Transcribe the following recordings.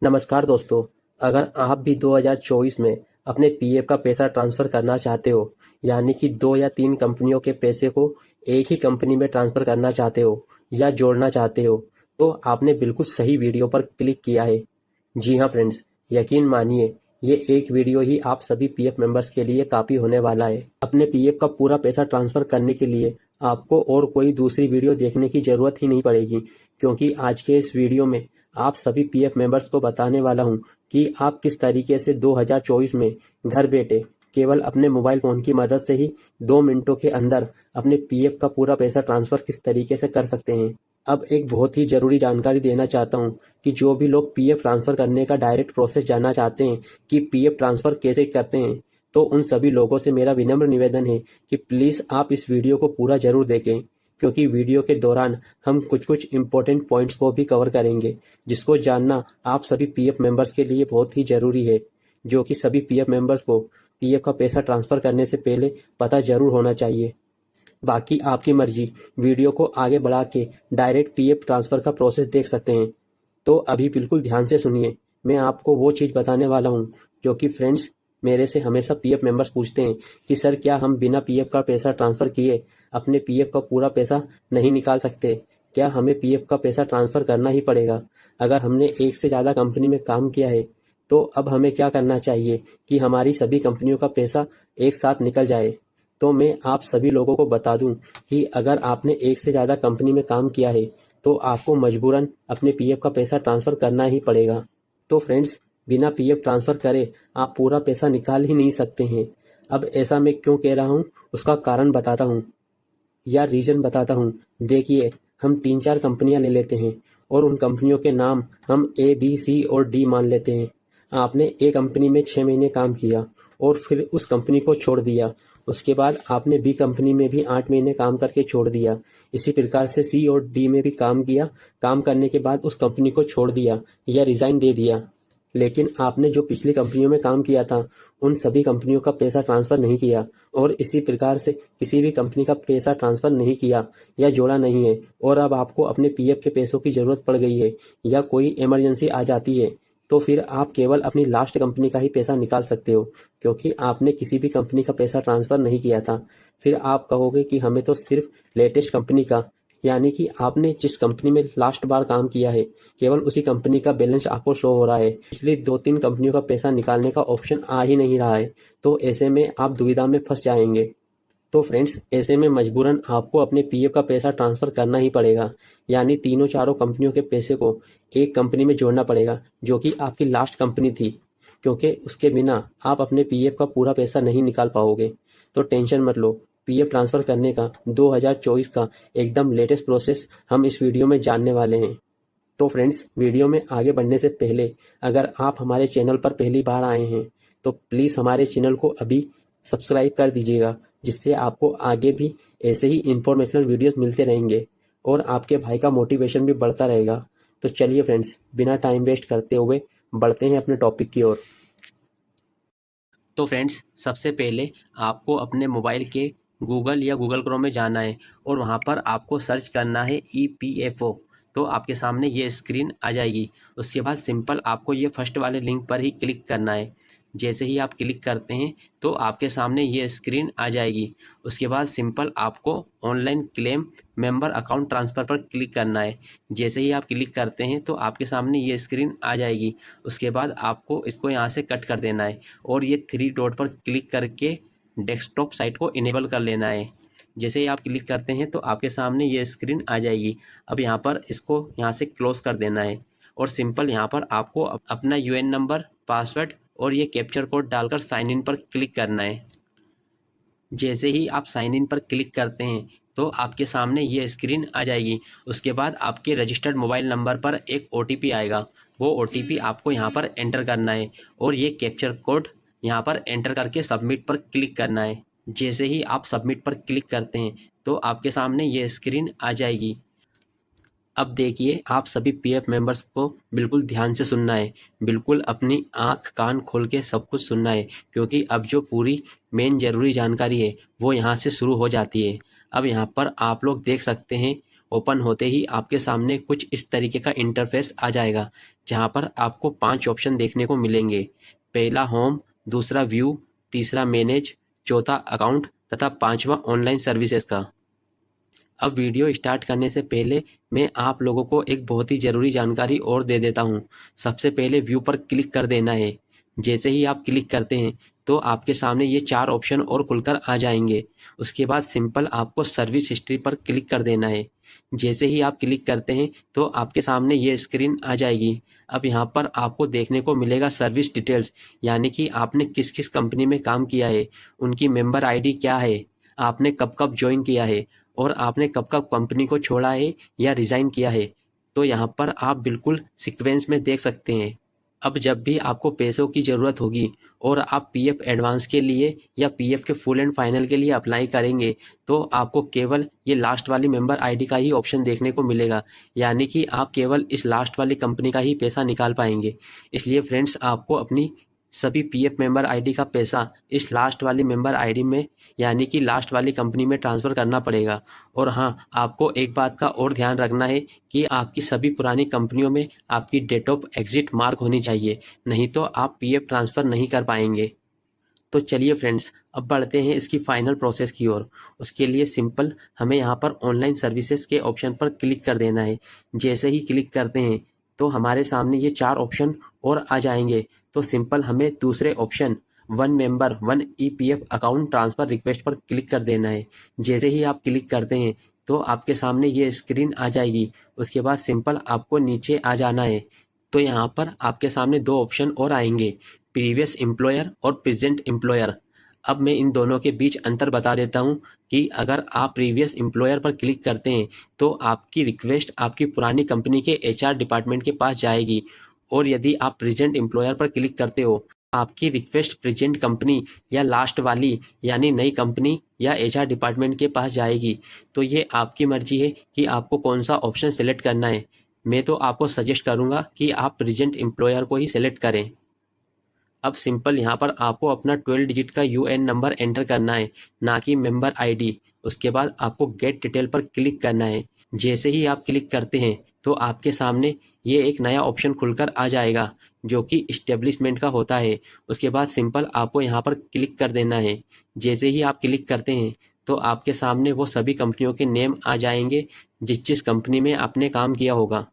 नमस्कार दोस्तों। अगर आप भी 2024 में अपने पीएफ का पैसा ट्रांसफ़र करना चाहते हो, यानी कि 2 या 3 कंपनियों के पैसे को एक ही कंपनी में ट्रांसफ़र करना चाहते हो या जोड़ना चाहते हो, तो आपने बिल्कुल सही वीडियो पर क्लिक किया है। जी हाँ फ्रेंड्स, यकीन मानिए ये एक वीडियो ही आप सभी पीएफ मेंबर्स के लिए काफ़ी होने वाला है। अपने पीएफ का पूरा पैसा ट्रांसफ़र करने के लिए आपको और कोई दूसरी वीडियो देखने की ज़रूरत ही नहीं पड़ेगी, क्योंकि आज के इस वीडियो में आप सभी पीएफ मेंबर्स को बताने वाला हूं कि आप किस तरीके से 2024 में घर बैठे केवल अपने मोबाइल फ़ोन की मदद से ही 2 मिनटों के अंदर अपने पीएफ का पूरा पैसा ट्रांसफ़र किस तरीके से कर सकते हैं। अब एक बहुत ही ज़रूरी जानकारी देना चाहता हूं कि जो भी लोग पीएफ ट्रांसफ़र करने का डायरेक्ट प्रोसेस जानना चाहते हैं कि पीएफ ट्रांसफ़र कैसे करते हैं, तो उन सभी लोगों से मेरा विनम्र निवेदन है कि प्लीज़ आप इस वीडियो को पूरा ज़रूर देखें, क्योंकि वीडियो के दौरान हम कुछ इम्पोर्टेंट पॉइंट्स को भी कवर करेंगे, जिसको जानना आप सभी पीएफ मेंबर्स के लिए बहुत ही ज़रूरी है, जो कि सभी पीएफ मेंबर्स को पीएफ का पैसा ट्रांसफ़र करने से पहले पता ज़रूर होना चाहिए। बाकी आपकी मर्जी, वीडियो को आगे बढ़ा के डायरेक्ट पीएफ ट्रांसफ़र का प्रोसेस देख सकते हैं। तो अभी बिल्कुल ध्यान से सुनिए, मैं आपको वो चीज़ बताने वाला हूँ जो कि फ्रेंड्स मेरे से हमेशा पीएफ मेंबर्स पूछते हैं कि सर क्या हम बिना पीएफ का पैसा ट्रांसफ़र किए अपने पीएफ का पूरा पैसा नहीं निकाल सकते? क्या हमें पीएफ का पैसा ट्रांसफ़र करना ही पड़ेगा? अगर हमने एक से ज़्यादा कंपनी में काम किया है, तो अब हमें क्या करना चाहिए कि हमारी सभी कंपनियों का पैसा एक साथ निकल जाए? तो मैं आप सभी लोगों को बता दूं कि अगर आपने एक से ज़्यादा कंपनी में काम किया है, तो आपको मजबूरन अपने पीएफ का पैसा ट्रांसफ़र करना ही पड़ेगा। तो फ्रेंड्स, बिना पीएफ ट्रांसफ़र करे आप पूरा पैसा निकाल ही नहीं सकते हैं। अब ऐसा मैं क्यों कह रहा हूँ, उसका कारण बताता हूँ या रीज़न बताता हूँ। देखिए, हम 3-4 कंपनियाँ ले लेते हैं और उन कंपनियों के नाम हम ए, बी, सी और डी मान लेते हैं। आपने ए कंपनी में 6 महीने काम किया और फिर उस कंपनी को छोड़ दिया। उसके बाद आपने बी कंपनी में भी 8 महीने काम करके छोड़ दिया। इसी प्रकार से सी और डी में भी काम किया। काम करने के बाद उस कंपनी को छोड़ दिया या रिज़ाइन दे दिया। लेकिन आपने जो पिछली कंपनियों में काम किया था, उन सभी कंपनियों का पैसा ट्रांसफ़र नहीं किया और इसी प्रकार से किसी भी कंपनी का पैसा ट्रांसफ़र नहीं किया या जोड़ा नहीं है और अब आपको अपने पीएफ के पैसों की ज़रूरत पड़ गई है या कोई इमरजेंसी आ जाती है, तो फिर आप केवल अपनी लास्ट कंपनी का ही पैसा निकाल सकते हो, क्योंकि आपने किसी भी कंपनी का पैसा ट्रांसफ़र नहीं किया था। फिर आप कहोगे कि हमें तो सिर्फ लेटेस्ट कंपनी का, यानी कि आपने जिस कंपनी में लास्ट बार काम किया है, केवल उसी कंपनी का बैलेंस आपको शो हो रहा है। पिछली 2-3 कंपनियों का पैसा निकालने का ऑप्शन आ ही नहीं रहा है, तो ऐसे में आप दुविधा में फंस जाएंगे। तो फ्रेंड्स, ऐसे में मजबूरन आपको अपने पीएफ का पैसा ट्रांसफ़र करना ही पड़ेगा, यानी तीनों चारों कंपनियों के पैसे को एक कंपनी में जोड़ना पड़ेगा, जो कि आपकी लास्ट कंपनी थी, क्योंकि उसके बिना आप अपने पीएफ का पूरा पैसा नहीं निकाल पाओगे। तो टेंशन मत लो, पीएफ ट्रांसफ़र करने का 2024 का एकदम लेटेस्ट प्रोसेस हम इस वीडियो में जानने वाले हैं। तो फ्रेंड्स, वीडियो में आगे बढ़ने से पहले अगर आप हमारे चैनल पर पहली बार आए हैं, तो प्लीज़ हमारे चैनल को अभी सब्सक्राइब कर दीजिएगा, जिससे आपको आगे भी ऐसे ही इंफॉर्मेशनल वीडियोस मिलते रहेंगे और आपके भाई का मोटिवेशन भी बढ़ता रहेगा। तो चलिए फ्रेंड्स, बिना टाइम वेस्ट करते हुए बढ़ते हैं अपने टॉपिक की ओर। तो फ्रेंड्स, सबसे पहले आपको अपने मोबाइल के गूगल या गूगल क्रोम में जाना है और वहाँ पर आपको सर्च करना है EPFO। तो आपके सामने ये स्क्रीन आ जाएगी। उसके बाद सिंपल आपको ये फर्स्ट वाले लिंक पर ही क्लिक करना है। जैसे ही आप क्लिक करते हैं तो आपके सामने ये स्क्रीन आ जाएगी। उसके बाद सिंपल आपको online claim member account transfer पर क्लिक करना है। जैसे ही आप क्लिक करते हैं तो आपके सामने ये स्क्रीन आ जाएगी। उसके बाद आपको इसको यहाँ से कट कर देना है और ये 3 डॉट पर क्लिक करके डेस्कटॉप साइट को इनेबल कर लेना है। जैसे ही आप क्लिक करते हैं तो आपके सामने ये स्क्रीन आ जाएगी। अब यहाँ पर इसको यहाँ से क्लोज़ कर देना है और सिंपल यहाँ पर आपको अपना यूएन नंबर, पासवर्ड और ये कैप्चर कोड डालकर साइन इन पर क्लिक करना है। जैसे ही आप साइन इन पर क्लिक करते हैं तो आपके सामने ये स्क्रीन आ जाएगी। उसके बाद आपके रजिस्टर्ड मोबाइल नंबर पर एक OTP आएगा। वो OTP आपको यहाँ पर एंटर करना है और ये कैप्चर कोड यहाँ पर एंटर करके सबमिट पर क्लिक करना है। जैसे ही आप सबमिट पर क्लिक करते हैं तो आपके सामने ये स्क्रीन आ जाएगी। अब देखिए, आप सभी पीएफ मेंबर्स को बिल्कुल ध्यान से सुनना है। बिल्कुल अपनी आँख कान खोल के सब कुछ सुनना है, क्योंकि अब जो पूरी मेन ज़रूरी जानकारी है वो यहाँ से शुरू हो जाती है। अब यहाँ पर आप लोग देख सकते हैं ओपन होते ही आपके सामने कुछ इस तरीके का इंटरफेस आ जाएगा, जहाँ पर आपको 5 ऑप्शन देखने को मिलेंगे। पहला होम, दूसरा व्यू, तीसरा मैनेज, चौथा अकाउंट तथा पांचवा ऑनलाइन सर्विसेज का। अब वीडियो स्टार्ट करने से पहले मैं आप लोगों को एक बहुत ही ज़रूरी जानकारी और दे देता हूँ। सबसे पहले व्यू पर क्लिक कर देना है। जैसे ही आप क्लिक करते हैं तो आपके सामने ये 4 ऑप्शन और खुलकर आ जाएंगे। उसके बाद सिंपल आपको सर्विस हिस्ट्री पर क्लिक कर देना है। जैसे ही आप क्लिक करते हैं तो आपके सामने ये स्क्रीन आ जाएगी। अब यहाँ पर आपको देखने को मिलेगा सर्विस डिटेल्स, यानी कि आपने किस किस कंपनी में काम किया है, उनकी मेंबर आईडी क्या है, आपने कब कब ज्वाइन किया है और आपने कब कब कंपनी को छोड़ा है या रिज़ाइन किया है। तो यहाँ पर आप बिल्कुल सीक्वेंस में देख सकते हैं। अब जब भी आपको पैसों की ज़रूरत होगी और आप पीएफ एडवांस के लिए या पीएफ के फुल एंड फाइनल के लिए अप्लाई करेंगे तो आपको केवल ये लास्ट वाली मेंबर आईडी का ही ऑप्शन देखने को मिलेगा, यानी कि आप केवल इस लास्ट वाली कंपनी का ही पैसा निकाल पाएंगे। इसलिए फ्रेंड्स, आपको अपनी सभी पीएफ मेंबर आईडी का पैसा इस लास्ट वाली मेंबर आईडी में, यानी कि लास्ट वाली कंपनी में ट्रांसफ़र करना पड़ेगा। और हाँ, आपको एक बात का और ध्यान रखना है कि आपकी सभी पुरानी कंपनियों में आपकी डेट ऑफ एग्जिट मार्क होनी चाहिए, नहीं तो आप पीएफ ट्रांसफ़र नहीं कर पाएंगे। तो चलिए फ्रेंड्स, अब बढ़ते हैं इसकी फाइनल प्रोसेस की ओर। उसके लिए सिंपल हमें यहाँ पर ऑनलाइन सर्विसेज के ऑप्शन पर क्लिक कर देना है। जैसे ही क्लिक करते हैं तो हमारे सामने ये 4 ऑप्शन और आ जाएंगे। तो सिंपल हमें दूसरे option one member one EPF account transfer request पर क्लिक कर देना है। जैसे ही आप क्लिक करते हैं तो आपके सामने ये स्क्रीन आ जाएगी। उसके बाद सिंपल आपको नीचे आ जाना है। तो यहाँ पर आपके सामने 2 ऑप्शन और आएंगे, प्रीवियस एम्प्लॉयर और प्रेजेंट एम्प्लॉयर। अब मैं इन दोनों के बीच अंतर बता देता हूँ कि अगर आप प्रीवियस एम्प्लॉयर पर क्लिक करते हैं तो आपकी रिक्वेस्ट आपकी पुरानी कंपनी के एचआर डिपार्टमेंट के पास जाएगी, और यदि आप प्रेजेंट एम्प्लॉयर पर क्लिक करते हो आपकी रिक्वेस्ट प्रेजेंट कंपनी या लास्ट वाली यानी नई कंपनी या एचआर डिपार्टमेंट के पास जाएगी। तो ये आपकी मर्जी है कि आपको कौन सा ऑप्शन सेलेक्ट करना है। मैं तो आपको सजेस्ट करूँगा कि आप प्रेजेंट एम्प्लॉयर को ही सेलेक्ट करें। अब सिंपल यहाँ पर आपको अपना 12 डिजिट का यूएन नंबर एंटर करना है, ना कि मेंबर आईडी। उसके बाद आपको गेट डिटेल पर क्लिक करना है। जैसे ही आप क्लिक करते हैं तो आपके सामने ये एक नया ऑप्शन खुलकर आ जाएगा जो कि इस्टेब्लिशमेंट का होता है। उसके बाद सिंपल आपको यहाँ पर क्लिक कर देना है। जैसे ही आप क्लिक करते हैं तो आपके सामने वो सभी कंपनियों के नेम आ जाएंगे जिस जिस कंपनी में आपने काम किया होगा।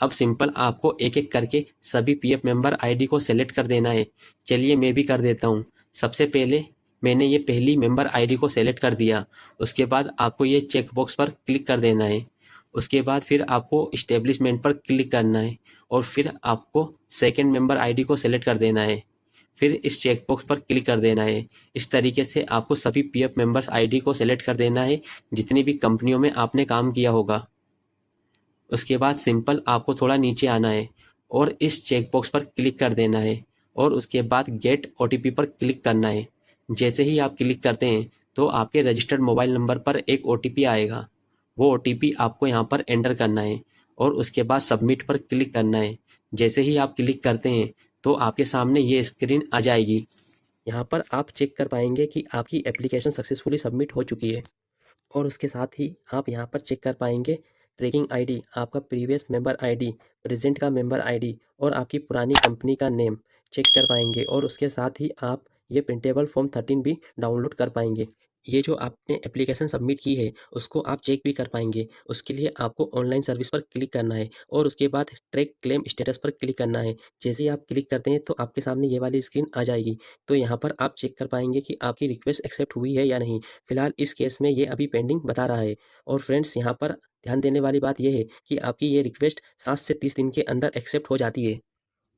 अब सिंपल आपको एक एक करके सभी पीएफ मेंबर आईडी को सेलेक्ट कर देना है। चलिए मैं भी कर देता हूँ। सबसे पहले मैंने ये पहली मेंबर आईडी को सेलेक्ट कर दिया। उसके बाद आपको ये चेक बॉक्स पर क्लिक कर देना है। उसके बाद फिर आपको इस्टेब्लिशमेंट पर क्लिक करना है और फिर आपको सेकंड मेंबर आईडी को सेलेक्ट कर देना है। फिर इस चेक बॉक्स पर क्लिक कर देना है। इस तरीके से आपको सभी पीएफ मेंबर्स आईडी को सेलेक्ट कर देना है जितनी भी कंपनियों में आपने काम किया होगा। उसके बाद सिंपल आपको थोड़ा नीचे आना है और इस चेक बॉक्स पर क्लिक कर देना है और उसके बाद गेट ओटीपी पर क्लिक करना है। जैसे ही आप क्लिक करते हैं तो आपके रजिस्टर्ड मोबाइल नंबर पर एक ओटीपी आएगा। वो ओटीपी आपको यहाँ पर एंटर करना है और उसके बाद सबमिट पर क्लिक करना है। जैसे ही आप क्लिक करते हैं तो आपके सामने ये स्क्रीन आ जाएगी। यहाँ पर आप चेक कर पाएंगे कि आपकी एप्लीकेशन सक्सेसफुली सबमिट हो चुकी है, और उसके साथ ही आप यहाँ पर चेक कर पाएंगे ट्रैकिंग आईडी, आपका प्रीवियस मेंबर आईडी, प्रेजेंट का मेंबर आईडी और आपकी पुरानी कंपनी का नेम चेक कर पाएंगे। और उसके साथ ही आप ये प्रिंटेबल फॉर्म 13 भी डाउनलोड कर पाएंगे। ये जो आपने एप्लीकेशन सबमिट की है उसको आप चेक भी कर पाएंगे। उसके लिए आपको ऑनलाइन सर्विस पर क्लिक करना है और उसके बाद ट्रैक क्लेम स्टेटस पर क्लिक करना है। जैसे ही आप क्लिक करते हैं तो आपके सामने ये वाली स्क्रीन आ जाएगी। तो यहाँ पर आप चेक कर पाएंगे कि आपकी रिक्वेस्ट एक्सेप्ट हुई है या नहीं। फिलहाल इस केस में ये अभी पेंडिंग बता रहा है। और फ्रेंड्स, यहाँ पर ध्यान देने वाली बात यह है कि आपकी ये रिक्वेस्ट 7 से 30 दिन के अंदर एक्सेप्ट हो जाती है।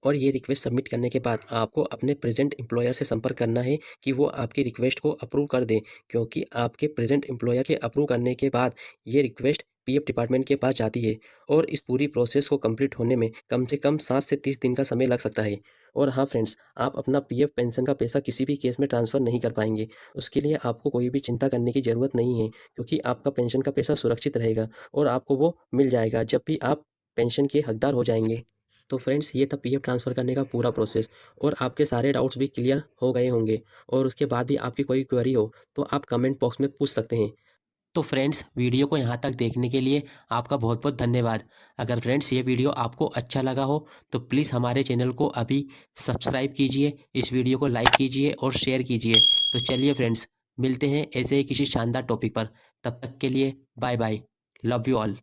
और ये रिक्वेस्ट सबमिट करने के बाद आपको अपने प्रेजेंट एम्प्लॉयर से संपर्क करना है कि वो आपकी रिक्वेस्ट को अप्रूव कर दें, क्योंकि आपके प्रेजेंट एम्प्लॉयर के अप्रूव करने के बाद ये रिक्वेस्ट पीएफ डिपार्टमेंट के पास जाती है और इस पूरी प्रोसेस को कंप्लीट होने में कम से कम 7 से 30 दिन का समय लग सकता है। और हाँ फ्रेंड्स, आप अपना पीएफ पेंशन का पैसा किसी भी केस में ट्रांसफ़र नहीं कर पाएंगे। उसके लिए आपको कोई भी चिंता करने की ज़रूरत नहीं है, क्योंकि आपका पेंशन का पैसा सुरक्षित रहेगा और आपको वो मिल जाएगा जब भी आप पेंशन के हकदार हो जाएंगे। तो फ्रेंड्स, ये था पीएफ ट्रांसफ़र करने का पूरा प्रोसेस, और आपके सारे डाउट्स भी क्लियर हो गए होंगे। और उसके बाद भी आपकी कोई क्वेरी हो तो आप कमेंट बॉक्स में पूछ सकते हैं। तो फ्रेंड्स, वीडियो को यहाँ तक देखने के लिए आपका बहुत बहुत धन्यवाद। अगर फ्रेंड्स ये वीडियो आपको अच्छा लगा हो तो प्लीज़ हमारे चैनल को अभी सब्सक्राइब कीजिए, इस वीडियो को लाइक कीजिए और शेयर कीजिए। तो चलिए फ्रेंड्स, मिलते हैं ऐसे ही किसी शानदार टॉपिक पर। तब तक के लिए bye bye. Love you all.